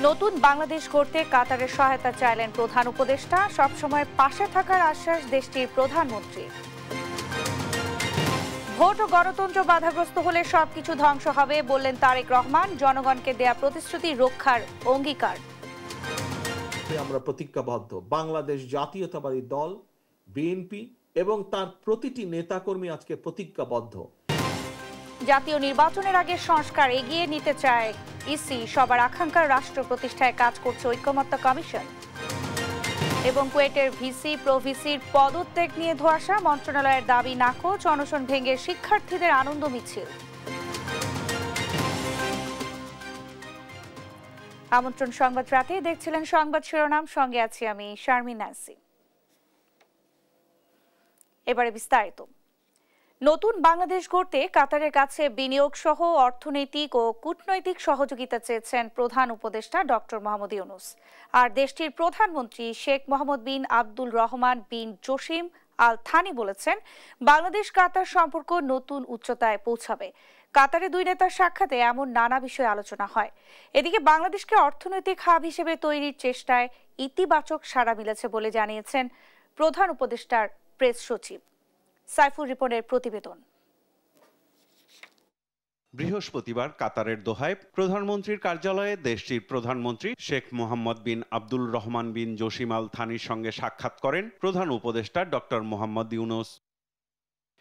নতুন বাংলাদেশ গড়তে কাতারের সহায়তা চাইলেন প্রধান উপদেষ্টা। সবসময় পাশে থাকার আশ্বাস দেশটির প্রধানমন্ত্রী। ভোট ও গণতন্ত্র বাধাগ্রস্ত হলে সবকিছু ধ্বংস হবে বললেন তারেক রহমান। জনগণকে দেয়া প্রতিশ্রুতি রক্ষার অঙ্গীকার। আমরা প্রতিজ্ঞাবদ্ধ, বাংলাদেশ জাতীয়তাবাদী দল বিএনপি এবং তার প্রতিটি নেতাকর্মী আজকে প্রতিজ্ঞাবদ্ধ। জাতীয় নির্বাচনের আগে সংস্কার এগিয়ে নিতে চায় ইসি। সবার আকাঙ্ক্ষার রাষ্ট্র প্রতিষ্ঠায় কাজ করছে ঐকমত্য কমিশন। এবং কুয়েটের ভিসি প্রভিসির পদত্যাগ নিয়ে ধোঁয়াশা। মন্ত্রণালয়ের দাবি নাকচ। অনশন ভেঙে শিক্ষার্থীদের আনন্দ মিছিল। আমন্ত্রণ সংবাদ রাতে দেখছিলেন সংবাদ শিরোনাম, সঙ্গে আছি আমি শারমিন নাসি। এবারে বিস্তারিত। নতুন বাংলাদেশ গড়তে কাতারের কাছে বিনিয়োগ সহ অর্থনৈতিক ও কূটনৈতিক সহযোগিতা চেয়েছেন প্রধান উপদেষ্টা ডক্টর মোহাম্মদ ইউনূস। আর দেশটির প্রধানমন্ত্রী শেখ মোহাম্মদ বিন আব্দুল রহমান বিন জসিম আল থানি বলেছেন, বাংলাদেশ কাতার সম্পর্ক নতুন উচ্চতায় পৌঁছাবে। কাতারে দুই নেতার সাক্ষাতে এমন নানা বিষয়ে আলোচনা হয়। এদিকে বাংলাদেশকে অর্থনৈতিক হাব হিসেবে তৈরির চেষ্টায় ইতিবাচক সাড়া মিলেছে বলে জানিয়েছেন প্রধান উপদেষ্টার প্রেস সচিব। সাইফুর রিপনের প্রতিবেদন। বৃহস্পতিবার কাতারের দোহায় প্রধানমন্ত্রীর কার্যালয়ে দেশটির প্রধানমন্ত্রী শেখ মোহাম্মদ বিন আব্দুল রহমান বিন জসিম আল থানির সঙ্গে সাক্ষাৎ করেন প্রধান উপদেষ্টা ডক্টর মোহাম্মদ ইউনূস।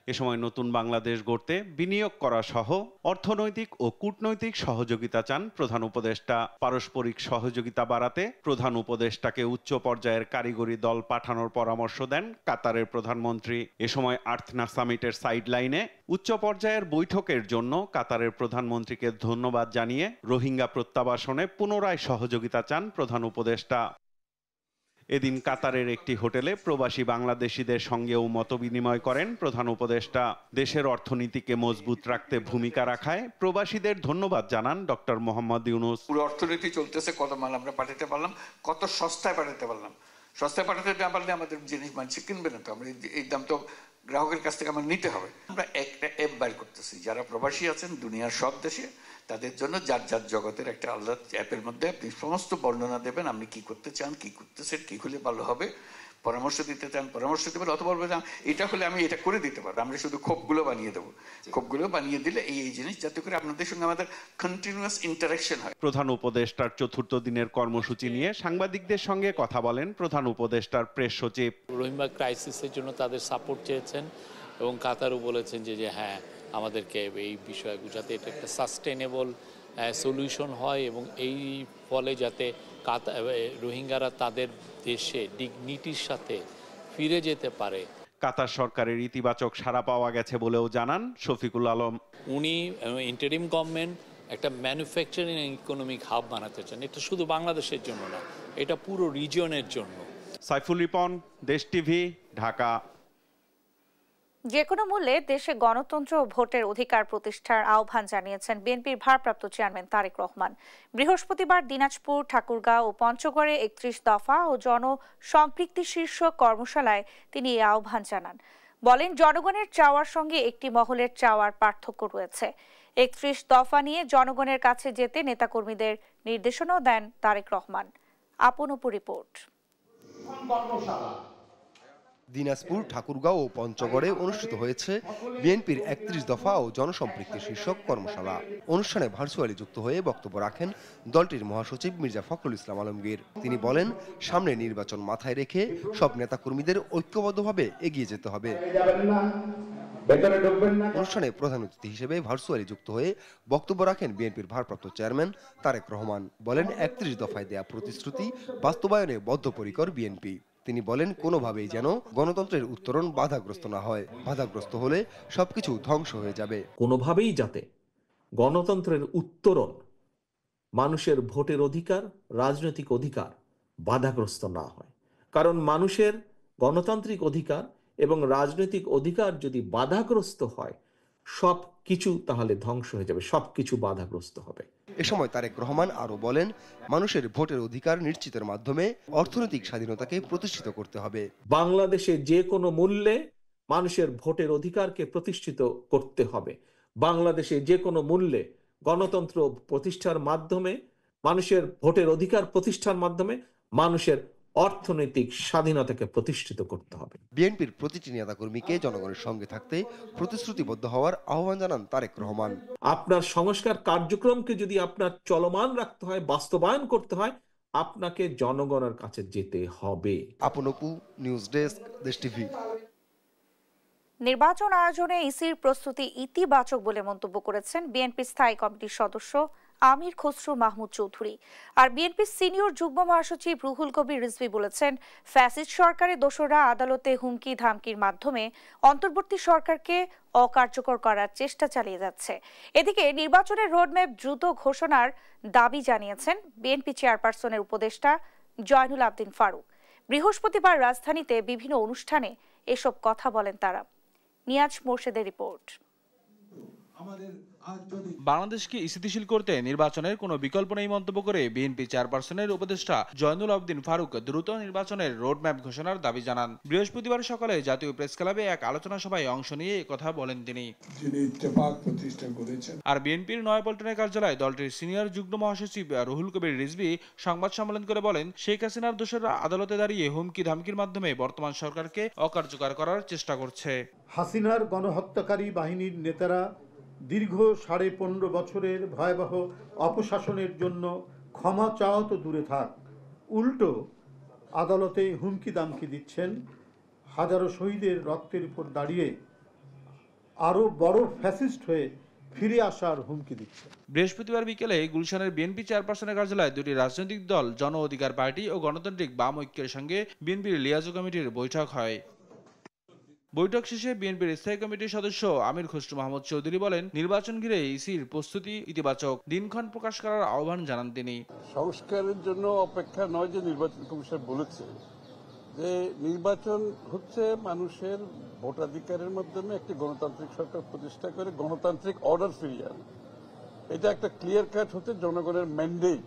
এ সময় নতুন বাংলাদেশ গড়তে বিনিয়োগ করা সহ অর্থনৈতিক ও কূটনৈতিক সহযোগিতা চান প্রধান উপদেষ্টা। পারস্পরিক সহযোগিতা বাড়াতে প্রধান উপদেষ্টাকে উচ্চ পর্যায়ের কারিগরি দল পাঠানোর পরামর্শ দেন কাতারের প্রধানমন্ত্রী। এ সময় আর্থনা সামিটের সাইডলাইনে উচ্চ পর্যায়ের বৈঠকের জন্য কাতারের প্রধানমন্ত্রীকে ধন্যবাদ জানিয়ে রোহিঙ্গা প্রত্যাবাসনে পুনরায় সহযোগিতা চান প্রধান উপদেষ্টা। এদিন কাতারের একটি হোটেলে প্রবাসী বাংলাদেশিদের সঙ্গেও মতবিনিময় করেন প্রধান উপদেষ্টা। দেশের অর্থনীতিকে মজবুত রাখতে ভূমিকা রাখায় প্রবাসীদের ধন্যবাদ জানান ডক্টর মোহাম্মদ ইউনূস। পুরো অর্থনীতি চলতেছে, কত মাল আমরা পাঠাতে পারলাম, কত সস্তায় পাঠাতে পারলাম। সস্তায় পাঠাতে না পারলে আমাদের জিনিস মানুষ কিনবে না, তো আমরা এই দাম তো গ্রাহকের কাছ থেকে আমার নিতে হবে। আমরা একটা অ্যাপ বাইর করতেছি, যারা প্রবাসী আছেন দুনিয়ার সব দেশে, তাদের জন্য যার যার জগতের একটা আলাদা অ্যাপের মধ্যে আপনি সমস্ত বর্ণনা দেবেন, আপনি কি করতে চান, কি করতেছেন, কি হলে ভালো হবে, পরামর্শ দিতে চান পরামর্শ দিতে পারেন, অথবা বলবেন এটা হলে আমি এটা করে দিতে পারবো। আমরা শুধু খোপগুলো বানিয়ে দেবো, খোপগুলো বানিয়ে দিলে এই জিনিস, যাতে করে আপনাদের সঙ্গে আমাদের কন্টিনিউয়াস ইন্টারাকশন হয়। প্রধান উপদেষ্টার চতুর্থ দিনের কর্মসূচি নিয়ে সাংবাদিকদের সঙ্গে কথা বলেন প্রধান উপদেষ্টার প্রেস সচিব। রোহিঙ্গা ক্রাইসিসের জন্য তাদের সাপোর্ট চেয়েছেন এবং কাতারও বলেছেন যে হ্যাঁ আমাদেরকে এই বিষয়ে যাতে এটা একটা সাস্টেনেবল সলিউশন হয় এবং এই ফলে যাতে রোহিঙ্গারা তাদের দেশে ডিগনিটির সাথে ফিরে যেতে পারে। কাতার সরকারের ইতিবাচক সাড়া পাওয়া গেছে বলেও জানান শফিকুল আলম। উনি ইন্টারিম গভর্নমেন্ট একটা ম্যানুফ্যাকচারিং ইকোনমিক হাব বানাতে চান। এটা শুধু বাংলাদেশের জন্য না, এটা পুরো রিজিয়নের জন্য। সাইফুল রিপন, দেশ টিভি, ঢাকা। যে কোনো মূল্যে দেশে গণতন্ত্র ও ভোটের অধিকার প্রতিষ্ঠার আহ্বান জানিয়েছেন বিএনপির ভারপ্রাপ্ত চেয়ারম্যান তারেক রহমান। বৃহস্পতিবার দিনাজপুর, ঠাকুরগাঁও ও পঞ্চগড়ে ৩১ দফা ও জনসম্পৃক্তি শীর্ষক কর্মশালায় তিনি এই আহ্বান জানান। বলেন, জনগণের চাওয়ার সঙ্গে একটি মহলের চাওয়ার পার্থক্য রয়েছে। ৩১ দফা নিয়ে জনগণের কাছে যেতে নেতাকর্মীদের নির্দেশনাও দেন তারেক রহমান। আপন উপর রিপোর্ট। দিনাজপুর, ঠাকুরগাঁও ও পঞ্চগড়ে অনুষ্ঠিত হয়েছে বিএনপির ৩১ দফা ও জনসম্পৃক্তি শীর্ষক কর্মশালা। অনুষ্ঠানে ভার্চুয়ালি যুক্ত হয়ে বক্তব্য রাখেন দলটির মহাসচিব মির্জা ফখরুল ইসলাম আলমগীর। তিনি বলেন, সামনে নির্বাচন মাথায় রেখে সব নেতাকর্মীদের ঐক্যবদ্ধভাবে এগিয়ে যেতে হবে। অনুষ্ঠানে প্রধান অতিথি হিসেবে ভার্চুয়ালি যুক্ত হয়ে বক্তব্য রাখেন বিএনপির ভারপ্রাপ্ত চেয়ারম্যান তারেক রহমান। বলেন, ৩১ দফায় দেয়া প্রতিশ্রুতি বাস্তবায়নে বদ্ধপরিকর বিএনপি। তিনি বলেন, কোনোভাবেই যেন গণতন্ত্রের উত্তরণ বাধাগ্রস্ত না হয়। বাধাগ্রস্ত হলে সবকিছু ধ্বংস হয়ে যাবে। কোনোভাবেই যাতে গণতন্ত্রের উত্তরণ, মানুষের ভোটের অধিকার, রাজনৈতিক অধিকার বাধাগ্রস্ত না হয়। কারণ মানুষের গণতান্ত্রিক অধিকার এবং রাজনৈতিক অধিকার যদি বাধাগ্রস্ত হয়, সব কিছু তাহলে ধ্বংস হয়ে যাবে, সব কিছু বাধাগ্রস্ত হবে। এ সময় তারেক রহমান আরো বলেন, মানুষের ভোটের অধিকার নিশ্চিতের মাধ্যমে অর্থনৈতিক স্বাধীনতাকে প্রতিষ্ঠিত করতে হবে। বাংলাদেশে যে কোনো মূল্যে মানুষের ভোটের অধিকারকে প্রতিষ্ঠিত করতে হবে। বাংলাদেশে যে কোনো মূল্যে গণতন্ত্র প্রতিষ্ঠার মাধ্যমে মানুষের ভোটের অধিকার প্রতিষ্ঠার মাধ্যমে মানুষের অর্থনৈতিক স্বাধীনতাকে প্রতিষ্ঠিত করতে হবে। বিএনপির প্রতিটি নেতাকর্মীকে জনগণের সঙ্গে থাকতে প্রতিশ্রুতিবদ্ধ হওয়ার আহ্বান জানান তারেক রহমান। আপনার সংস্কার কার্যক্রমকে যদি আপনার চলমান রাখতে হয়, বাস্তবায়ন করতে হয়, আপনাকে জনগণের কাছে যেতে হবে। আপন অপু, নিউজ ডেস্ক, দেশ টিভি। নির্বাচন আয়োজনে ইসির প্রস্তুতি ইতিবাচক বলে মন্তব্য করেছেন বিএনপি স্থায়ী কমিটির সদস্য আমির খসরু মাহমুদ চৌধুরী। আর বিএনপির সিনিয়র যুগ্ম মহাসচিব রুহুল কবির রিজভী বলেছেন, ফ্যাসিস্ট সরকারের দোসররা আদালতে হুমকি ধামকির মাধ্যমে অন্তর্বর্তী সরকারকে অকার্যকর করার চেষ্টা চালিয়ে যাচ্ছে। এদিকে নির্বাচনের রোডম্যাপ দ্রুত ঘোষণার দাবি জানিয়েছেন বিএনপি চেয়ারপারসনের উপদেষ্টা জয়নুল আবদিন ফারুক। বৃহস্পতিবার রাজধানীতে বিভিন্ন অনুষ্ঠানে এসব কথা বলেন তারা। নিয়াজ মোর্শেদের রিপোর্ট। বাংলাদেশকে স্থিতিশীল করতে নির্বাচনের কোনো বিকল্প নেই মন্তব্য করে বিএনপি চেয়ারপারসনের উপদেষ্টা জয়নুল আবদিন ফারুক দ্রুত নির্বাচনের রোডম্যাপ ঘোষণার দাবি জানান। বৃহস্পতিবার সকালে জাতীয় প্রেস ক্লাবে এক আলোচনা সভায় অংশ নিয়ে কথা বলেন তিনি। আর বিএনপির নয়াপল্টনের কার্যালয়ে দলটির সিনিয়র যুগ্ম মহাসচিব রুহুল কবির রিজভী সংবাদ সম্মেলন করে বলেন, শেখ হাসিনার দোসররা আদালতে দাঁড়িয়ে হুমকি ধামকির মাধ্যমে বর্তমান সরকারকে অকার্যকর করার চেষ্টা করছে। হাসিনার গণহত্যাকারী বাহিনীর নেতারা দীর্ঘ 15.5 বছরের ভয়াবহ অপশাসনের জন্য ক্ষমা চাও তো দূরে থাক, উল্টো আদালতে হুমকি দামকি দিচ্ছেন। হাজারো শহীদের রক্তের উপর দাঁড়িয়ে আরো বড় ফ্যাসিস্ট হয়ে ফিরে আসার হুমকি দিচ্ছে। বৃহস্পতিবার বিকেলে গুলশানের বিএনপি চেয়ারপারসনের কার্যালয়ে দুটি রাজনৈতিক দল জন অধিকার পার্টি ও গণতান্ত্রিক বাম ঐক্যের সঙ্গে বিএনপির লিয়াজু কমিটির বৈঠক হয়। বৈঠক শেষে বিএনপির স্থায়ী কমিটির সদস্য আমির খসরু মাহমুদ চৌধুরী বলেন, নির্বাচন ঘিরে ইসির প্রস্তুতি ইতিবাচক, দিনক্ষণ প্রকাশ করার আহ্বান জানান তিনি। সংস্কারের জন্য অপেক্ষা নয় যে নির্বাচন কমিশন বলেছে যে নির্বাচন হচ্ছে মানুষের ভোটাধিকারের মাধ্যমে একটি গণতান্ত্রিক সরকার প্রতিষ্ঠা করে গণতান্ত্রিক অর্ডার ফিরিয়ে আনা। এটা একটা ক্লিয়ার কাট হচ্ছে জনগণের ম্যান্ডেট,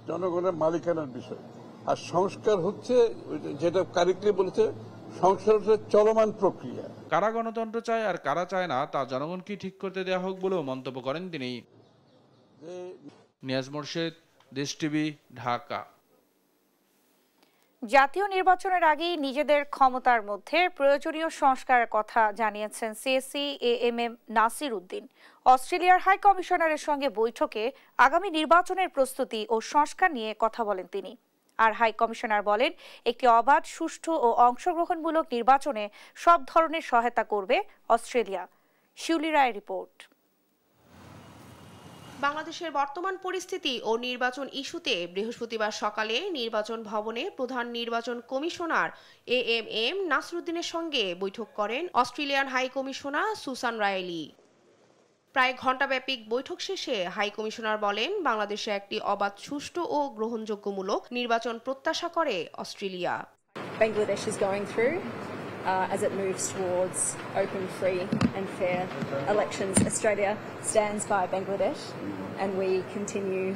জনগণের মালিকানার বিষয়। আর সংস্কার হচ্ছে যেটা কারেক্টলি বলেছে, সংস্কার হচ্ছে চলমান প্রক্রিয়া। কারা গণতন্ত্র চায় আর কারা চায় না তা জনগণকে ঠিক করতে দেওয়া হোক বলেও মন্তব্য করেন তিনি। নিয়াজ মোর্শেদ, দেশ টিভি, ঢাকা। জাতীয় নির্বাচনের আগেই নিজেদের ক্ষমতার মধ্যে প্রয়োজনীয় সংস্কারের কথা জানিয়েছেন সিএসি এএমএম নাসির উদ্দিন। অস্ট্রেলিয়ার হাই কমিশনারের সঙ্গে বৈঠকে আগামী নির্বাচনের প্রস্তুতি ও সংস্কার নিয়ে কথা বলেন তিনি। আর হাই কমিশনার বলেন, একটি অবাধ, সুষ্ঠু ও অংশগ্রহণমূলক নির্বাচনে সব ধরনের সহায়তা করবে অস্ট্রেলিয়া। শিউলি রায়ের রিপোর্ট। বাংলাদেশের বর্তমান পরিস্থিতি ও নির্বাচন ইস্যুতে বৃহস্পতিবার সকালে নির্বাচন ভবনে প্রধান নির্বাচন কমিশনার এএমএম নাসির উদ্দিনের সঙ্গে বৈঠক করেন অস্ট্রেলিয়ান হাই কমিশনার সুসান রায়েলি। প্রায় ঘণ্টাব্যাপী বৈঠক শেষে হাই কমিশনার বলেন, বাংলাদেশে একটি অবাধ, সুষ্ঠু ও গ্রহণযোগ্যমূলক নির্বাচন প্রত্যাশা করে Australia. Bangladesh is going through as it moves towards open, free and fair elections. Australia stands by Bangladesh and we continue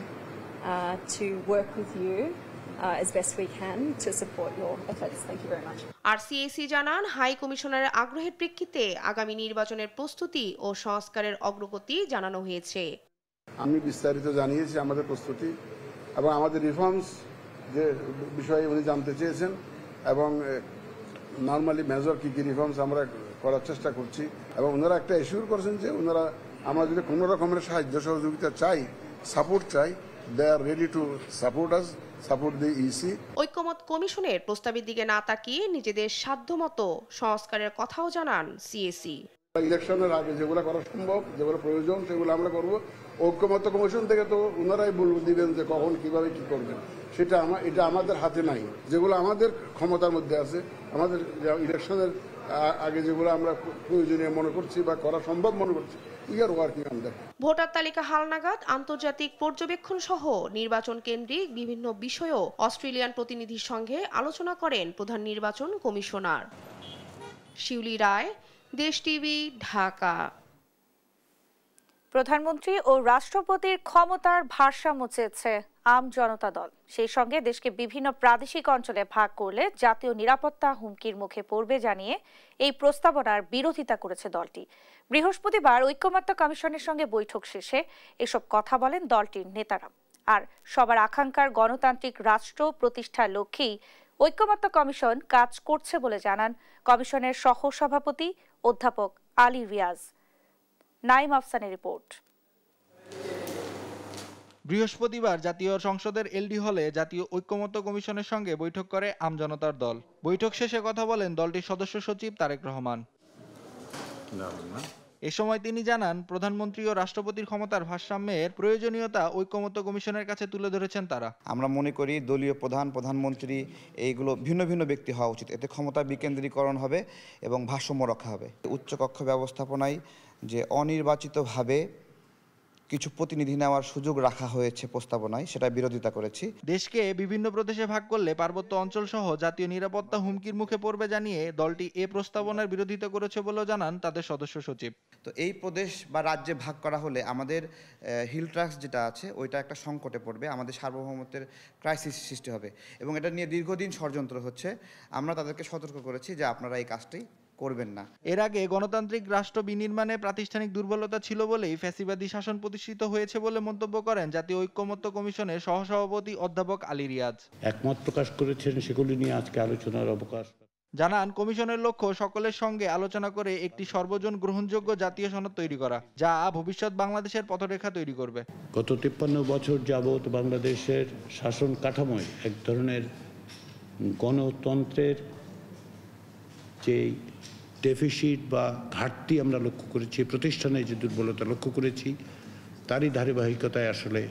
to work with you as best we can to support your efforts. Thank you very much. আর CAC জানান, high কমিশনারের আগ্রহের প্রেক্ষিতে আগামী নির্বাচনের প্রস্তুতি ও সংস্কারের অগ্রগতি জানানো হয়েছে। আমি বিস্তারিত জানিয়েছি আমাদের প্রস্তুতি এবং আমাদের রিফর্মস যে বিষয়ে উনি জানতে চেয়েছেন এবং নর্মালি মেজর কি কি রিফর্মস আমরা করার চেষ্টা করছি এবং ওনারা একটা এশিওর করেছেন যে ওনারা আমরা যদি কোনো রকমের সাহায্য সহযোগিতা চাই, সাপোর্ট চাই, they are ready to support us, support the EC. ঐক্যমত কমিশনের প্রস্তাবের দিকে না তাকিয়ে নিজেদের সাধ্যমতো সংস্কারের কথাও জানান সিএসি। ইলেকশনের আগে যেগুলো করা সম্ভব, যেগুলো প্রয়োজন, সেগুলো আমরা করব। ঐক্যমত কমিশন থেকে তো ওনারাই দিবেন যে কখন কিভাবে কি করবেন, এটা আমাদের হাতে নাই। যেগুলো আমাদের ক্ষমতার মধ্যে আছে, আমাদের ইলেকশনের আগে যেগুলো আমরা প্রয়োজনীয় মনে করছি বা করা সম্ভব মনে করছি, we are working on that. Voter তালিকা হালনাগাদ, আন্তর্জাতিক পর্যবেক্ষণ সহ নির্বাচন কেন্দ্রিক বিভিন্ন বিষয়েও অস্ট্রেলিয়ান প্রতিনিধির সঙ্গে আলোচনা করেন প্রধান নির্বাচন কমিশনার। শিউলি রায়, দেশ টিভি, ঢাকা। প্রধানমন্ত্রী ও রাষ্ট্রপতির ক্ষমতার ভারসাম্য চেয়েছে আম জনতা দল। সেই সঙ্গে দেশকে বিভিন্ন প্রাদেশিক অঞ্চলে ভাগ করলে জাতীয় নিরাপত্তা হুমকির মুখে পড়বে জানিয়ে এই প্রস্তাবনার বিরোধিতা করেছে দলটি। বৃহস্পতিবার ঐক্যমত্য কমিশনের সঙ্গে বৈঠক শেষে এসব কথা বলেন দলটির নেতারা। আর সবার আকাঙ্ক্ষার গণতান্ত্রিক রাষ্ট্র প্রতিষ্ঠার লক্ষ্যেই ঐকমত্য কমিশন কাজ করছে বলে জানান কমিশনের সহ-সভাপতি অধ্যাপক আলী রিয়াজ। নাইম আফসানের রিপোর্ট। বৃহস্পতিবার জাতীয় সংসদের এলডি হলে জাতীয় ঐকমত্য কমিশনের সঙ্গে বৈঠক করে আমজনতার দল। বৈঠক শেষে কথা বলেন দলটির সদস্য সচিব তারেক রহমান। এ সময় তিনি জানান, প্রধানমন্ত্রী ও রাষ্ট্রপতির ক্ষমতার ভারসাম্যের প্রয়োজনীয়তা ঐকমত্য কমিশনের কাছে তুলে ধরেছেন তারা। আমরা মনে করি দলীয় প্রধানমন্ত্রী এইগুলো ভিন্ন ভিন্ন ব্যক্তি হওয়া উচিত, এতে ক্ষমতা বিকেন্দ্রীকরণ হবে এবং ভারসাম্য রক্ষা হবে। উচ্চকক্ষ ব্যবস্থাপনায় যে অনির্বাচিতভাবে কিছু প্রতিনিধি নেওয়ার সুযোগ রাখা হয়েছে প্রস্তাবনায়, সেটা বিরোধিতা করেছি। দেশকে বিভিন্ন প্রদেশে ভাগ করলে পার্বত্য অঞ্চল সহ জাতীয় নিরাপত্তা হুমকির মুখে পড়বে জানিয়ে দলটি এ প্রস্তাবনার বিরোধিতা করেছে বলেও জানান তাদের সদস্য সচিব। তো এই প্রদেশ বা রাজ্যে ভাগ করা হলে আমাদের হিল ট্রাস্ট যেটা আছে ওইটা একটা সংকটে পড়বে, আমাদের সার্বভৌমত্বের ক্রাইসিস সৃষ্টি হবে এবং এটা নিয়ে দীর্ঘদিন ষড়যন্ত্র হচ্ছে। আমরা তাদেরকে সতর্ক করেছি যে আপনারা এই কাজটি করবেন না। এর আগে গণতান্ত্রিক রাষ্ট্র বিনির্মাণে প্রাতিষ্ঠানিক দুর্বলতা ছিল বলেই ফ্যাসিবাদী শাসন প্রতিষ্ঠিত হয়েছে বলে মন্তব্য করেন জাতীয় ঐকমত্য কমিশনের সহসভাপতি অধ্যাপক আলী রিয়াজ। একমত প্রকাশ করেছেন, সেগুলি নিয়ে আজকে আলোচনার অবকাশ। জানান, কমিশনের লক্ষ্য সকলের সঙ্গে আলোচনা করে একটি সর্বজন গ্রহণযোগ্য জাতীয় সনদ তৈরি করা, যা ভবিষ্যৎ বাংলাদেশের পথরেখা তৈরি করবে। গত 53 বছর যাবৎ বাংলাদেশের শাসন কাঠামোয় এক ধরনের গণতন্ত্রের যে ডেফিসিট বা ঘাটতি আমরা লক্ষ্য করেছি, প্রতিষ্ঠানে যে দুর্বলতা লক্ষ্য করেছি, তারই ধারাবাহিকতায় আসলে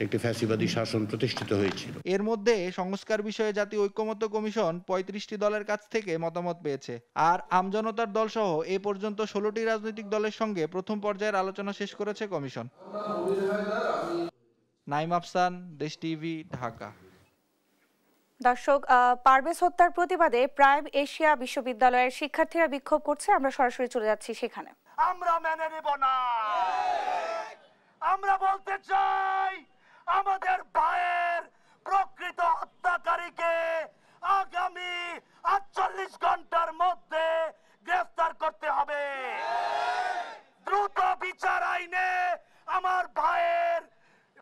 একটি ফ্যাসিবাদী শাসন প্রতিষ্ঠিত হয়েছিল। এর মধ্যে সংস্কার বিষয়ে জাতীয় ঐকমত্য কমিশন 35টি দলের কাছ থেকে মতামত পেয়েছে। আর আমজনতার দল সহ এ পর্যন্ত 16টি রাজনৈতিক দলের সঙ্গে প্রথম পর্যায়ের আলোচনা শেষ করেছে কমিশন। নাইম আফসান, দেশ টিভি, ঢাকা। দর্শক, পারভেজ হত্যার প্রতিবাদে প্রাইম এশিয়া বিশ্ববিদ্যালয়ের শিক্ষার্থীরা বিক্ষোভ করছে। আমরা সরাসরি চলে যাচ্ছি সেখানে। আমরা মেনে নেব না। আমরা বলতে চাই, আমাদের ভাইয়ের প্রকৃত হত্যাকারীকে আগামী 48 ঘন্টার মধ্যে গ্রেফতার করতে হবে। দ্রুত বিচার আইনে আমার ভাইয়ের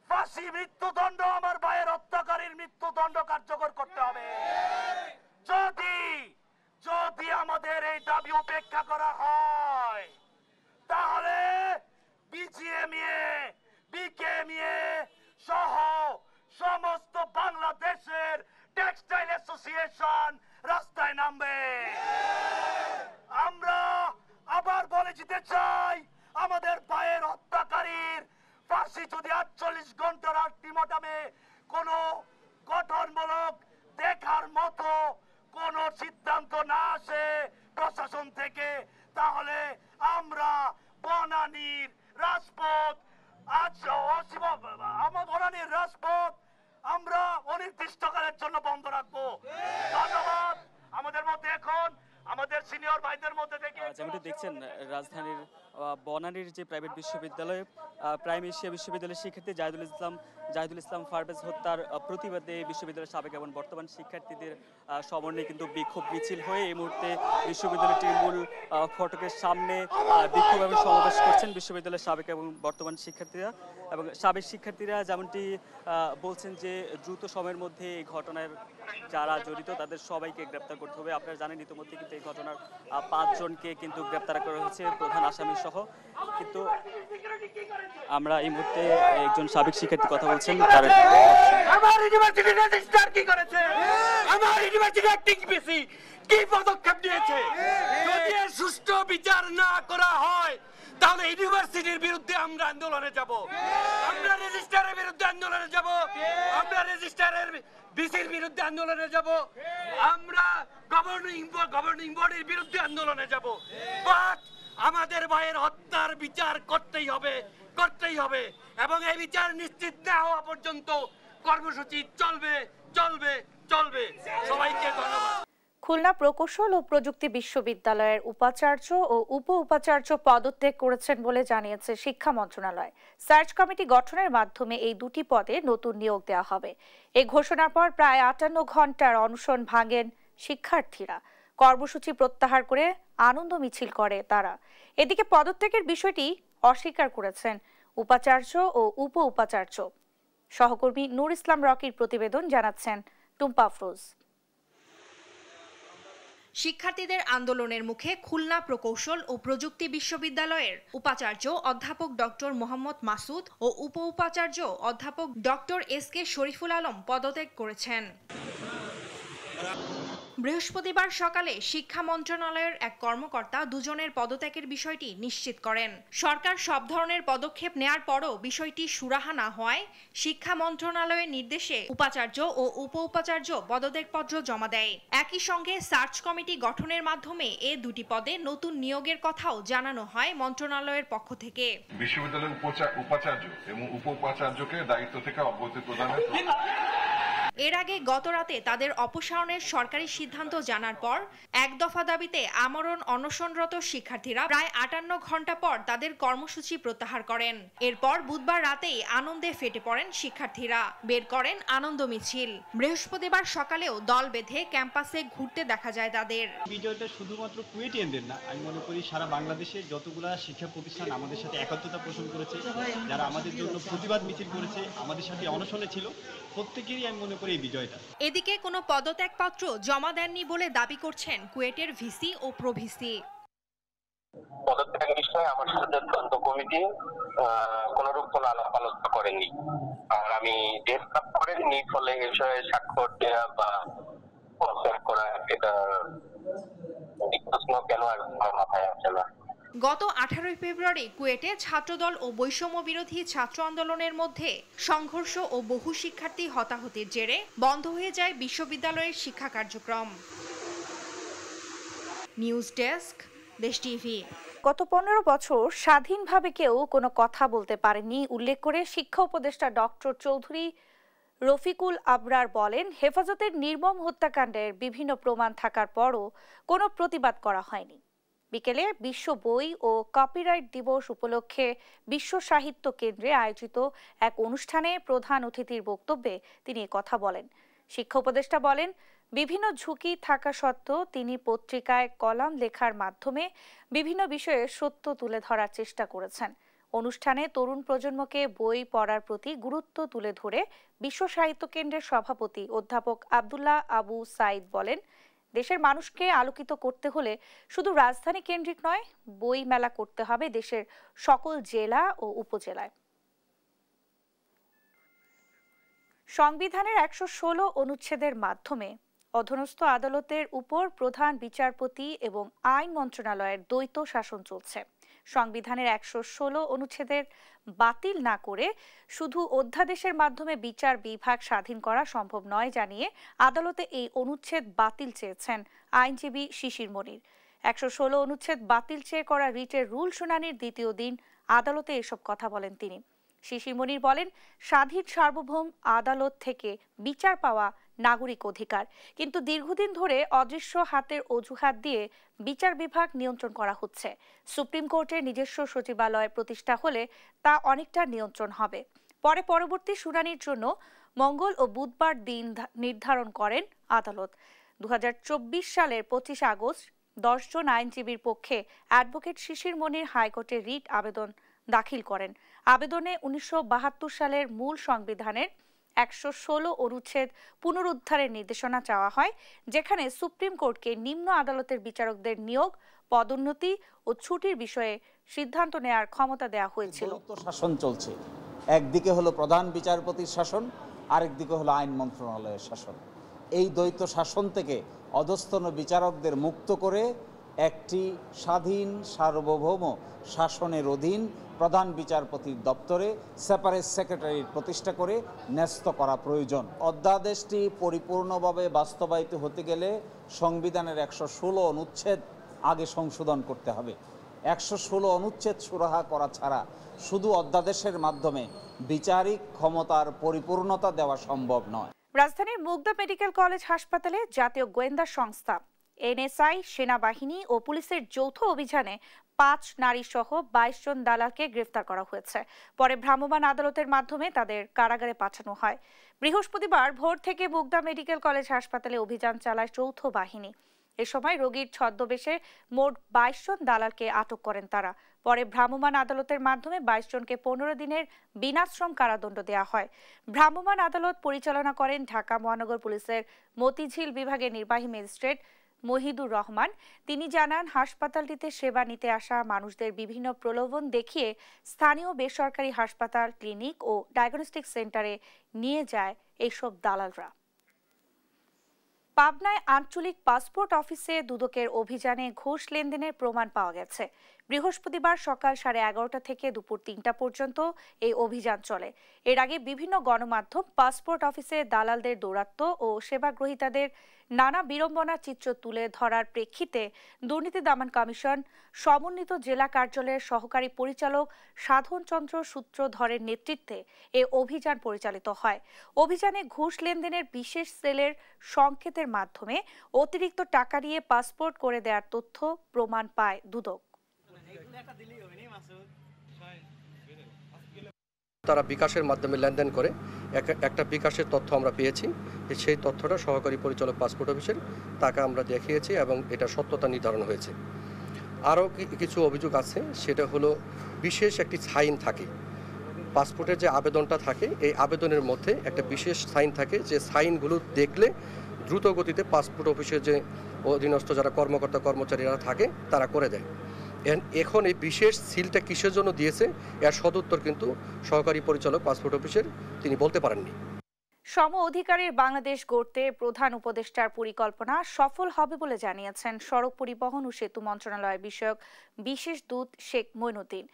ফাঁসি মৃত্যুদণ্ড, আমার ভাইয়ের হত্যাকারীর মৃত্যুদণ্ড কার্যকর করতে হবে। যদি আমাদের এই দাবি উপেক্ষা করা হয়, তাহলে বিজিএমইএ, বিকেএমইএ সহ সমস্ত বাংলাদেশের টেক্সটাইল অ্যাসোসিয়েশন রাস্তায় নামবে। আমরা আবার বলে দিতে চাই, আমাদের ভাইয়ের হত্যাকারীর ফাঁসি যদি 48 ঘন্টার আল্টিমেটামে কোনো গঠনমূলক দেখার মতো কোনো সিদ্ধান্ত না আসে প্রশাসন থেকে, তাহলে আমরা বনানীর রাজপথ আমরা অনির্দিষ্টকালের জন্য বন্ধ রাখবো। ধন্যবাদ। আমাদের মধ্যে এখন আমাদের সিনিয়র ভাইদের মধ্যে থেকে যেমনটি দেখছেন, রাজধানীর বনানীর যে প্রাইভেট বিশ্ববিদ্যালয়ে প্রাইম এশিয়া বিশ্ববিদ্যালয়ের শিক্ষার্থী জাহিদুল ইসলাম ফারভেজ হত্যার প্রতিবাদে বিশ্ববিদ্যালয়ের সাবেক এবং বর্তমান শিক্ষার্থীদের সমন্বয়ে কিন্তু বিক্ষোভ মিছিল হয়ে এই মুহূর্তে বিশ্ববিদ্যালয়টির মূল ফটকের সামনে বিক্ষোভ এবং সমাবেশ করছেন বিশ্ববিদ্যালয়ের সাবেক এবং বর্তমান শিক্ষার্থীরা। এবং সাবেক শিক্ষার্থীরা যেমনটি বলছেন যে দ্রুত সময়ের মধ্যে এই ঘটনার যারা জড়িত তাদের সবাইকে গ্রেপ্তার করতে হবে। আপনারা জানেন ইতিমধ্যে কিন্তু এই ঘটনার 5 জনকে কিন্তু গ্রেপ্তার করা হয়েছে, প্রধান আসামি সহ। কিন্তু আমরা এই মুহূর্তে একজন সাবেক শিক্ষার্থী কথা বলছেন। আমার ইউনিভার্সিটি রেজিস্ট্রার কি করেছে? আমার ইউনিভার্সিটি টিপিসি কি পদক্ষেপ নিয়েছে? যদি সুষ্ঠু বিচার না করা হয়, তাহলে ইউনিভার্সিটির বিরুদ্ধে আমরা আন্দোলনে যাব। আমরা রেজিস্ট্রারের বিরুদ্ধে আন্দোলনে যাব। আমরা রেজিস্ট্রারের বিসির বিরুদ্ধে আন্দোলনে যাব। আমরা গভর্নিং বডির বিরুদ্ধে আন্দোলনে যাব। বাট আমাদের ভাইয়ের হত্যার বিচার করতেই হবে এবং এই বিচার নিশ্চিত না হওয়া পর্যন্ত কর্মসূচি চলবে। সবাইকে ধন্যবাদ। খুলনা প্রকৌশল ও প্রযুক্তি বিশ্ববিদ্যালয়ের উপাচার্য ও উপ উপাচার্য পদত্যাগ করেছেন বলে জানিয়েছে শিক্ষা মন্ত্রণালয়। সার্চ কমিটি গঠনের মাধ্যমে এই দুটি পদে নতুন নিয়োগ দেওয়া হবে। এই ঘোষণার পর প্রায় 58 ঘন্টার অনশন ভাঙেন শিক্ষার্থীরা। কর্মসূচি প্রত্যাহার করে আনন্দ মিছিল করে তারা। এদিকে পদত্যাগের বিষয়টি অস্বীকার করেছেন উপাচার্য ও উপ উপাচার্য। সহকর্মী নূর ইসলাম রকির প্রতিবেদন, জানাচ্ছেন টুম্পা আফরোজ। শিক্ষার্থীদের আন্দোলনের মুখে খুলনা প্রকৌশল ও প্রযুক্তি বিশ্ববিদ্যালয়ের উপাচার্য অধ্যাপক ডক্টর মোহাম্মদ মাসুদ ও উপ উপাচার্য অধ্যাপক ডক্টর SK শরীফুল আলম পদত্যাগ করেছেন। বৃহস্পতিবার সকালে শিক্ষা মন্ত্রণালয়ের এক কর্মকর্তা দুজনের পদত্যাগের বিষয়টি নিশ্চিত করেন। সরকার সব ধরনের পদক্ষেপ নেয়ার পরও বিষয়টি সুরাহা না হওয়ায় শিক্ষা মন্ত্রণালয়ের নির্দেশে উপাচার্য ও উপ উপাচার্য পদত্যাগপত্র জমা দেয়। একই সঙ্গে সার্চ কমিটি গঠনের মাধ্যমে এ দুটি পদে নতুন নিয়োগের কথাও জানানো হয় মন্ত্রণালয়ের পক্ষ থেকে। বিশ্ববিদ্যালয়ের উপাচার্য এবং উপ উপাচার্যকে দায়িত্ব থেকে অব্যাহতি প্রদানের এর আগে গতরাতে তাদের অপসারণের সরকারি সিদ্ধান্ত জানার পর এক দফা দাবিতে আমরণ অনশনরত শিক্ষার্থীরা প্রায় 58 ঘন্টা পর তাদের কর্মসূচি প্রত্যাহার করেন। এরপর বুধবার রাতেই আনন্দে ফেটে পড়েন শিক্ষার্থীরা, বের করেন আনন্দ মিছিল। বৃহস্পতিবার সকালেও দল বেঁধে ক্যাম্পাসে ঘুরতে দেখা যায় তাদের। বিজয়টা শুধুমাত্র কুয়েটিয়ানদের না, আমি মনে করি সারা বাংলাদেশের যতগুলা শিক্ষা প্রতিষ্ঠান আমাদের সাথে একাত্মতা পোষণ করেছে, যারা আমাদের জন্য প্রতিবাদ মিছিল করেছে, আমাদের সাথে অনশনে ছিল, প্রত্যেকেরই আমি মনে করি এই বিজয়টা। এদিকে কোনো পদত্যাগপত্র জমা দেননি বলে দাবি করছেন কুয়েটের ভিসি ও প্রভিসি। পদত্যাগ বিষয়ে আমার সাথে তদন্ত কমিটি কোনরূপ কোনো আলাপ আলোচনা করেনি, আর আমি ডেট লাভ করেনি, ফলে এ বিষয়ে স্বাক্ষর দেওয়া বা পদত্যাগ করা এটা প্রশ্ন কেন আর মাথায় আসে না। গত 18 ফেব্রুয়ারি কুয়েটে ছাত্রদল ও বৈষম্য বিরোধী ছাত্র আন্দোলনের মধ্যে সংঘর্ষ ও বহু শিক্ষার্থী হতাহতের জেরে বন্ধ হয়ে যায় বিশ্ববিদ্যালয়ের শিক্ষা কার্যক্রম। নিউজ ডেস্ক, দেশ টিভি। গত 15 বছর স্বাধীনভাবে কেউ কোনো কথা বলতে পারেনি উল্লেখ করে শিক্ষা উপদেষ্টা ডক্টর চৌধুরী রফিকুল আবরার বলেন, হেফাজতের নির্মম হত্যাকাণ্ডের বিভিন্ন প্রমাণ থাকার পরও কোনো প্রতিবাদ করা হয়নি। বিকেলে বিশ্ব বই ও কপিরাইট দিবস উপলক্ষে বিশ্ব সাহিত্য কেন্দ্রে আয়োজিত এক অনুষ্ঠানে প্রধান অতিথির বক্তব্যে তিনি কথা বলেন। শিক্ষা উপদেষ্টা বলেন, বিভিন্ন ঝুঁকি থাকা সত্ত্বেও তিনি পত্রিকায় কলাম লেখার মাধ্যমে বিভিন্ন বিষয়ে সত্য তুলে ধরার চেষ্টা করেছেন। অনুষ্ঠানে তরুণ প্রজন্মকে বই পড়ার প্রতি গুরুত্ব তুলে ধরে বিশ্ব সাহিত্য কেন্দ্রের সভাপতি অধ্যাপক আব্দুল্লাহ আবু সাইদ বলেন, দেশের মানুষকে আলোকিত করতে হলে শুধু রাজধানী কেন্দ্রিক নয়, বই মেলা করতে হবে দেশের সকল জেলা ও উপজেলায়। সংবিধানের 116 অনুচ্ছেদের মাধ্যমে অধীনস্থ আদালতের উপর প্রধান বিচারপতি এবং আইন মন্ত্রণালয়ের দ্বৈত শাসন চলছে। সংবিধানের 116 অনুচ্ছেদের বাতিল না করে শুধু অধ্যাদেশের মাধ্যমে বিচার বিভাগ স্বাধীন করা সম্ভব নয় জানিয়ে আদালতে এই অনুচ্ছেদ বাতিল চেয়েছেন আইনজীবী শিশির মনির। 116 অনুচ্ছেদ বাতিল চেয়ে করা রিটের রুল শুনানির দ্বিতীয় দিন আদালতে এসব কথা বলেন তিনি। শিশির মনির বলেন, স্বাধীন সার্বভৌম আদালত থেকে বিচার পাওয়া নাগরিক অধিকার, কিন্তু দীর্ঘদিন ধরে অদৃশ্য হাতের অজুহাত দিয়ে বিচার বিভাগ নিয়ন্ত্রণ করা হচ্ছে। সুপ্রিম কোর্টের নিজস্ব সচিবালয় প্রতিষ্ঠা হলে তা অনেকটা নিয়ন্ত্রণ হবে। পরে পরবর্তী শুনানির জন্য মঙ্গল ও বুধবার দিন নির্ধারণ করেন আদালত। 2024 সালের 25 আগস্ট 10 জন আইনজীবীর পক্ষে অ্যাডভোকেট শিশির মনির হাইকোর্টে রিট আবেদন দাখিল করেন। আবেদনে 1972 সালের মূল সংবিধানের 116 অনুচ্ছেদ পুনরুদ্ধারের নির্দেশনা চাওয়া হয়, যেখানে সুপ্রিম কোর্টকে নিম্ন আদালতের বিচারকদের নিয়োগ, পদোন্নতি ও ছুটির বিষয়ে সিদ্ধান্ত নেয়ার ক্ষমতা দেওয়া হয়েছিল। শাসন চলছে, একদিকে হলো প্রধান বিচারপতির শাসন, আরেকদিকে হলো আইন মন্ত্রণালয়ের শাসন। এই দ্বৈত শাসন থেকে অধস্তন বিচারকদের মুক্ত করে একটি স্বাধীন সার্বভৌম শাসনের অধীন প্রধান বিচারপতির দপ্তরে সেপারেট সেক্রেটারি প্রতিষ্ঠা করে ন্যস্ত করা প্রয়োজন। অধ্যাদেশটি পরিপূর্ণভাবে বাস্তবায়িত হতে গেলে সংবিধানের 116 অনুচ্ছেদ আগে সংশোধন করতে হবে। 116 অনুচ্ছেদ সুরাহা করা ছাড়া শুধু অধ্যাদেশের মাধ্যমে বিচারিক ক্ষমতার পরিপূর্ণতা দেওয়া সম্ভব নয়। রাজধানীর মুগদা মেডিকেল কলেজ হাসপাতালে জাতীয় গোয়েন্দা সংস্থা এনএসআই, সেনাবাহিনী ও পুলিশের যৌথ অভিযানে 5 নারী সহ 22 জন দালালকে গ্রেফতার করা হয়েছে। পরে ভ্রাম্যমাণ আদালতের মাধ্যমে তাদের কারাগারে পাঠানো হয়। বৃহস্পতিবার ভোর থেকে মুগদা মেডিকেল কলেজ হাসপাতালে অভিযান চালায় যৌথ বাহিনী। এ সময় রোগীর ছদ্মবেশে মোট 22 জন দালালকে আটক করেন তারা। পরে ভ্রাম্যমাণ আদালতের মাধ্যমে 22 জনকে 15 দিনের বিনাশ্রম কারাদণ্ড দেওয়া হয়। ভ্রাম্যমাণ আদালত পরিচালনা করেন ঢাকা মহানগর পুলিশের মতিঝিল বিভাগের নির্বাহী ম্যাজিস্ট্রেট মহিদুর রহমান। তিনি জানান, হাসপাতালটিতে সেবা নিতে আসা মানুষদের বিভিন্ন প্রলোভন দেখিয়ে স্থানীয় বেসরকারি হাসপাতাল, ক্লিনিক ও ডায়াগনস্টিক সেন্টারে নিয়ে যায় এইসব দালালরা। পাবনায় আঞ্চলিক পাসপোর্ট অফিসে দুদকের অভিযানে ঘুষ লেনদেনের প্রমাণ পাওয়া গেছে। বৃহস্পতিবার সকাল 11:30 থেকে দুপুর 3টা পর্যন্ত এই অভিযান চলে। এর আগে বিভিন্ন গণমাধ্যম পাসপোর্ট অফিসে দালালদের দৌরাত্ম্য ও সেবাগ্রহীতাদের নানা বিড়ম্বনার চিত্র তুলে ধরার প্রেক্ষিতে দুর্নীতি দমন কমিশন সমন্বিত জেলা কার্যালয়ের সহকারী পরিচালক সাধন চন্দ্র সূত্রধরের নেতৃত্বে এ অভিযান পরিচালিত হয়। অভিযানে ঘুষ লেনদেনের বিশেষ সেলের সংকেতের মাধ্যমে অতিরিক্ত টাকা নিয়ে পাসপোর্ট করে দেওয়ার তথ্য প্রমাণ পায় দুদক। তারা বিকাশের মাধ্যমে লেনদেন করে একটা বিকাশের তথ্য আমরা পেয়েছি। সেই তথ্যটা সহকারী পরিচালক পাসপোর্ট অফিসের, তাকে আমরা দেখিয়েছি এবং এটা সত্যতা নির্ধারণ হয়েছে। আরও কিছু অভিযোগ আছে, সেটা হলো বিশেষ একটি সাইন থাকে পাসপোর্টের যে আবেদনটা থাকে, এই আবেদনের মধ্যে একটা বিশেষ সাইন থাকে, যে সাইনগুলো দেখলে দ্রুত গতিতে পাসপোর্ট অফিসের যে অধীনস্থ যারা কর্মকর্তা কর্মচারীরা থাকে তারা করে দেয়। এখন এই বিশেষ সিলটা কিসের জন্য দিয়েছে এর সদুত্তর কিন্তু সহকারী পরিচালক পাসপোর্ট অফিসের তিনি বলতে পারেননি। সম অধিকারের বাংলাদেশ গড়তে প্রধান উপদেষ্টার পরিকল্পনা সফল হবে বলে জানিয়েছেন সড়ক পরিবহন ও সেতু মন্ত্রণালয় বিষয়ক বিশেষ দূত শেখ মঈনুদ্দিন।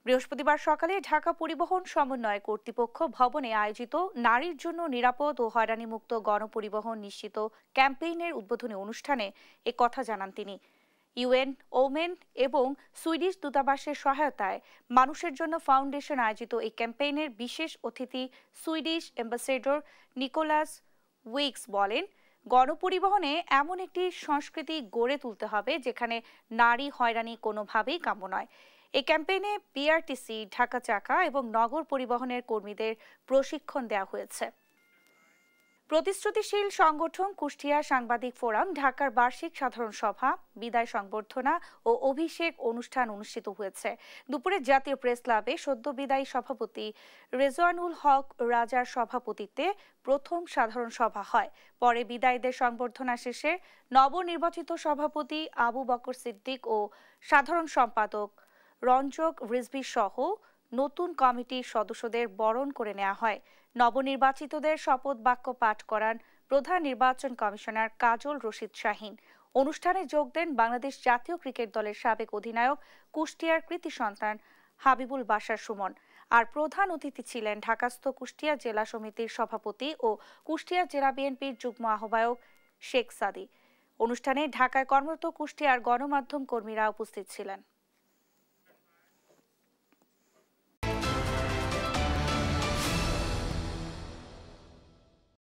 বৃহস্পতিবার সকালে ঢাকা পরিবহন সমন্বয় কর্তৃপক্ষ ভবনে আয়োজিত নারীর জন্য নিরাপদ ও হয়রানিমুক্ত গণপরিবহন নিশ্চিত ক্যাম্পেইনের উদ্বোধনী অনুষ্ঠানে এ কথা জানান তিনি। ইউএন, ওমেন এবং সুইডিশ দূতাবাসের সহায়তায় মানুষের জন্য ফাউন্ডেশন আয়োজিত এই ক্যাম্পেইনের বিশেষ অতিথি সুইডিশ অ্যাম্বাসেডর নিকোলাস উইক্স বলেন, গণপরিবহনে এমন একটি সংস্কৃতি গড়ে তুলতে হবে যেখানে নারী হয়রানি কোনোভাবেই কাম্য নয়। এই ক্যাম্পেইনে বিআরটিসি, ঢাকা চাকা এবং নগর পরিবহনের কর্মীদের প্রশিক্ষণ দেওয়া হয়েছে। প্রতিশ্রুতিশীল সংগঠন কুষ্টিয়া সাংবাদিক ফোরাম ঢাকার বার্ষিক সাধারণ সভা, বিদায় সংবর্ধনা ও অভিষেক অনুষ্ঠান অনুষ্ঠিত হয়েছে। দুপুরে জাতীয় প্রেস ক্লাবে সদ্য বিদায়ী সভাপতি রেজওয়ানুল হক রাজার সভাপতিত্বে প্রথম সাধারণ সভা হয়। পরে বিদায়ীদের সংবর্ধনা শেষে নবনির্বাচিত সভাপতি আবু বকর সিদ্দিক ও সাধারণ সম্পাদক রঞ্জক রিজভী সহ নতুন কমিটির সদস্যদের বরণ করে নেওয়া হয়। নবনির্বাচিতদের শপথ বাক্য পাঠ করান প্রধান নির্বাচন কমিশনার কাজল রশিদ শাহীন। অনুষ্ঠানে যোগ দেন বাংলাদেশ জাতীয় ক্রিকেট দলের সাবেক অধিনায়ক, কুষ্টিয়ার কৃতি সন্তান হাবিবুল বাশার সুমন। আর প্রধান অতিথি ছিলেন ঢাকাস্থ কুষ্টিয়া জেলা সমিতির সভাপতি ও কুষ্টিয়া জেলা বিএনপির যুগ্ম আহ্বায়ক শেখ সাদি। অনুষ্ঠানে ঢাকায় কর্মরত কুষ্টিয়ার গণমাধ্যম কর্মীরা উপস্থিত ছিলেন।